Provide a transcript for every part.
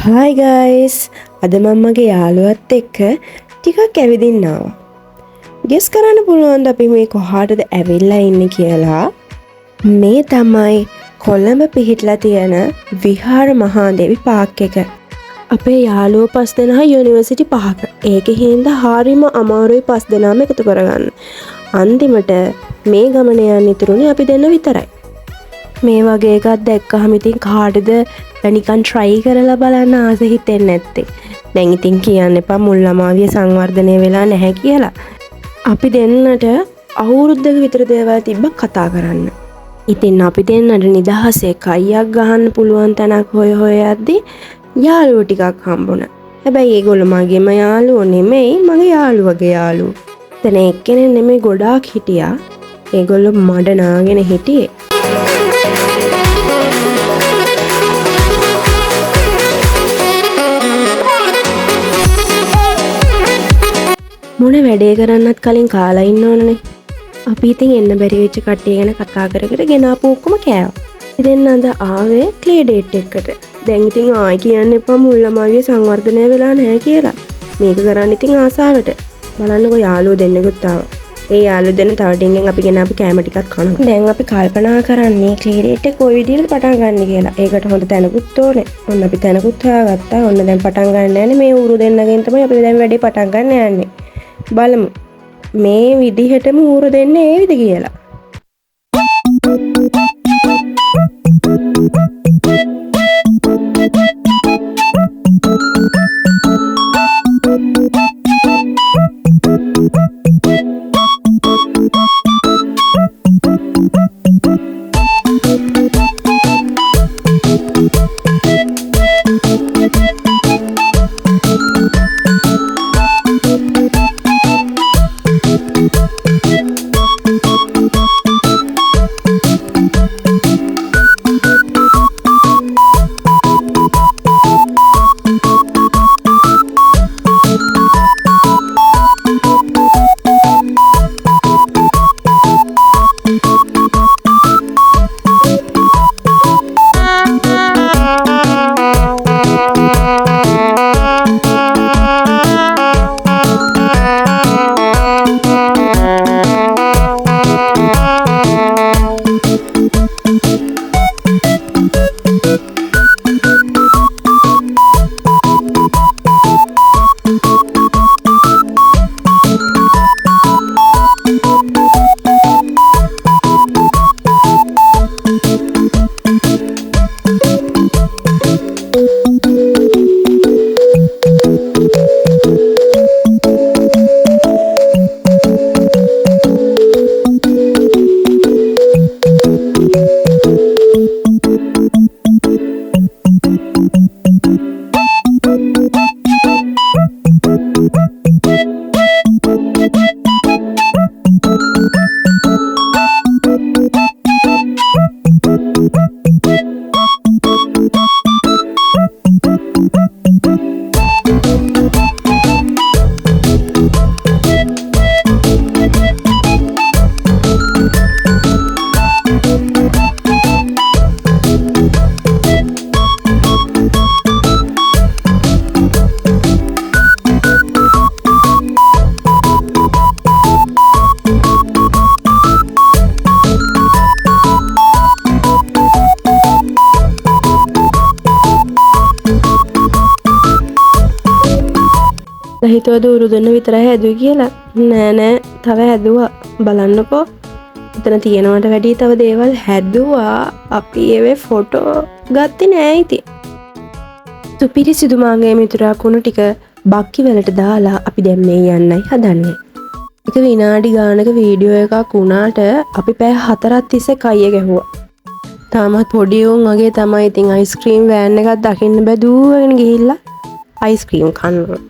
Hi guys! අද මම මගේ යාළුවත් එක්ක ටිකක් ඇවිදින්න ආවා. ගෙස් කරන්න පුළුවන්ද අපි මේ කොහාටද ඇවිල්ලා ඉන්නේ කියලා? මේ තමයි කොළඹ පිහිටලා තියෙන විහාර මහාදේවි පාක් එක. අපේ යාළුවෝ 5 දෙනා යුනිවර්සිටි 5ක. ඒකේ හින්දා හරිම අමාරුයි 5 දෙනාම එකතු කරගන්න. අන්තිමට මේ ගමන යන්න ඉතුරුනේ අපි දෙන්න විතරයි. මේ වගේ එකක් දැක්කහම ඉතින් කාටද නිකන් try කරලා බලන්න ආස හිතෙන්නේ නැත්තේ. දැන් ඉතින් කියන්න එපා මුල් ළමාවිය සංවර්ධනය වෙලා නැහැ කියලා. අපි දෙන්නට අවුරුද්දක විතර දේවල් තිබ්බ කතා කරන්න. ඉතින් අපි දෙන්නට නිදහසේ කයියක් ගහන්න පුළුවන් තැනක් හොය යද්දි යාළුවෝ ටිකක් හම්බුණා. හැබැයි ඒගොල්ලෝ මගේම යාළුවෝ නෙමෙයි, මගේ යාළුවගේ යාළුවෝ. එතන එක්කෙනෙක් නෙමෙයි ගොඩාක් හිටියා. ඒගොල්ලෝ මඩ නාගෙන හිටියේ. මොන වැඩේ කරන්නත් කලින් කාලා ඉන්න ඕනනේ. අපි ඉතින් එන්න බැරි වෙච්ච කට්ටිය ගැන කතා කර කර ගෙනාපු ඔක්කොම කෑවා. ඉතින් අද ආවේ ක්ලේ ඩේට් එකකට. දැන් ඉතින් ආයි කියන්න එපා මුල් ළමාවිය සංවර්ධනය වෙලා නැහැ කියලා. මේක කරන්න ඉතින් ආසාවට. බලන්නකෝ යාළුවෝ දෙන්නෙකුත් ආවා. ඒ යාළුවෝ දෙන්න තව ඩින්ගෙන් අපි ගෙනාපු කෑම ටිකක් කනවා. දැන් අපි කල්පනා කරන්නේ ක්ලේ ඩේට් එක කොයි විදිහට පටන් ගන්න කියලා. ඒකට හොඳ තැනකුත් ඕනේ. ඔන්න අපි තැනකුත් හොයාගත්තා. ඔන්න දැන් පටන් ගන්න යන්නේ මේ ඌරු දෙන්නගෙන් තමයි අපි දැන් වැඩේ පටන් ගන්න යන්නේ. බලමු මේ විදිහටම ඌරු දෙන්නේ ඒ විදිහ කියලා. හිතුවද ඌරු දෙන්න විතරයි හැදුවේ කියලා. නෑ තව හැදුවා. බලන්නකෝ. එතන තියෙනවට වැඩිය තව දේවල් හැදුවා. අපි ඒවේ ෆොටෝ ගත්තේ නෑ ඉතින්. සුපිරිසිදු මාගේ මිතුරා කුණු ටික බක්කි වලට දාලා අපි දැන් මේ යන්නයි හදන්නේ. එක විනාඩි ගානක වීඩියෝ එකක් වුණාට අපි පැය 4ක් තිස්සේ කයිය ගැහුවා. තාමත් පොඩි උන් වගේ තමයි ඉතින් අයිස්ක්‍රීම් වෑන් එකක් දකින්න බැදුවගෙන ගිහිල්ලා අයිස්ක්‍රීම් කනවා.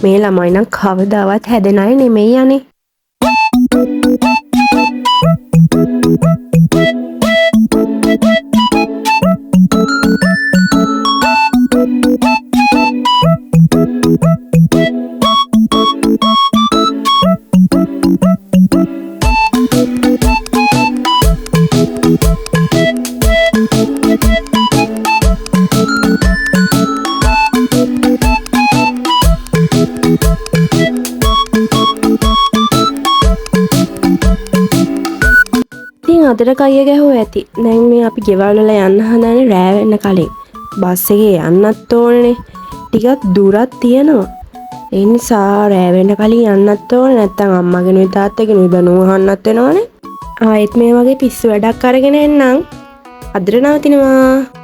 මේ ළමයි නම් කවදාවත් හැදෙන අය නෙමෙයි යන්නේ. අදට කයිය ගැහුව ඇති. දැන් මේ අපි ගෙවල් වල යන්න හදනේ රෑ වෙන්න කලින්. බස් එකේ යන්නත් ඕනේ. ටිකක් දුරක් තියෙනවා. ඒ නිසා රෑ වෙන්න කලින් යන්නත් ඕනේ. නැත්තම් අම්මගෙනුයි තාත්තගෙනුයි බැනුම් අහන්නත් වෙනවනේ. ආයෙත් මේ වගේ පිස්සු වැඩක් අරගෙන එන්නම්. අදට නවතිනවා.